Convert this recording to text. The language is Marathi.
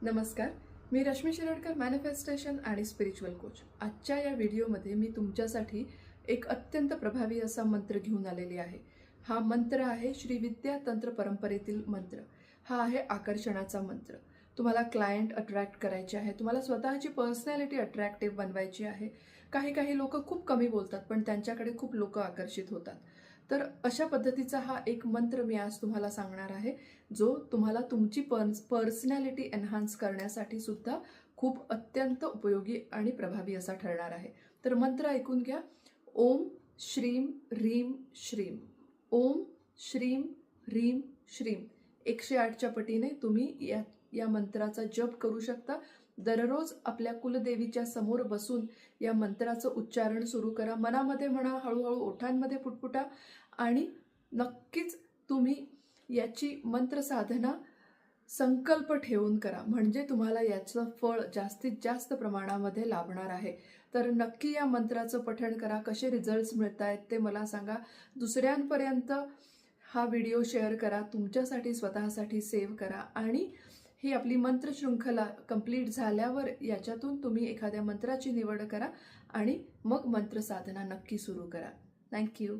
नमस्कार, मी रश्मी शिरोडकर, मॅनिफेस्टेशन आणि स्पिरिच्युअल कोच. आजच्या या व्हिडिओमध्ये मी तुमच्यासाठी एक अत्यंत प्रभावी असा मंत्र घेऊन आलेली आहे. हा मंत्र आहे श्री विद्या तंत्र परंपरेतील मंत्र. हा आहे आकर्षणाचा मंत्र. तुम्हाला क्लायंट अट्रॅक्ट करायचे आहे, तुम्हाला स्वतःची पर्सनॅलिटी अट्रॅक्टिव्ह बनवायची आहे. काही लोक खूप कमी बोलतात, पण त्यांच्याकडे खूप लोक आकर्षित होतात. तर अशा पद्धतीचा हा एक मंत्र मी आज तुम्हाला सांगणार आहे, जो तुम्हाला तुमची पर्सनॅलिटी एन्हान्स करण्यासाठी सुद्धा खूप अत्यंत उपयोगी आणि प्रभावी असा ठरणार आहे. तर मंत्र ऐकून घ्या. ओम श्रीम ह्रीम श्रीम. ओम श्रीम ह्रीम श्रीम. 108च्या पटीने तुम्ही या मंत्राचा जप करू शकता. दररोज आपल्या कुलदेवीच्या समोर बसून या मंत्राचं उच्चारण सुरू करा. मनामध्ये म्हणा, हळूहळू ओठांमध्ये पुटपुटा आणि नक्कीच तुम्ही याची मंत्र साधना संकल्प ठेवून करा, म्हणजे तुम्हाला याचं फळ जास्तीत जास्त प्रमाणामध्ये लाभणार आहे. तर नक्की या मंत्राचं पठण करा. कसे रिझल्ट्स मिळत आहेत ते मला सांगा. दुसऱ्यांपर्यंत हा व्हिडिओ शेअर करा, तुमच्यासाठी स्वतःसाठी सेव्ह करा आणि ही आपली मंत्र शृंखला कंप्लीट झाल्यावर याच्यातून तुम्ही एखाद्या मंत्राची निवड करा आणि मग मंत्र साधना नक्की सुरू करा. थँक्यू.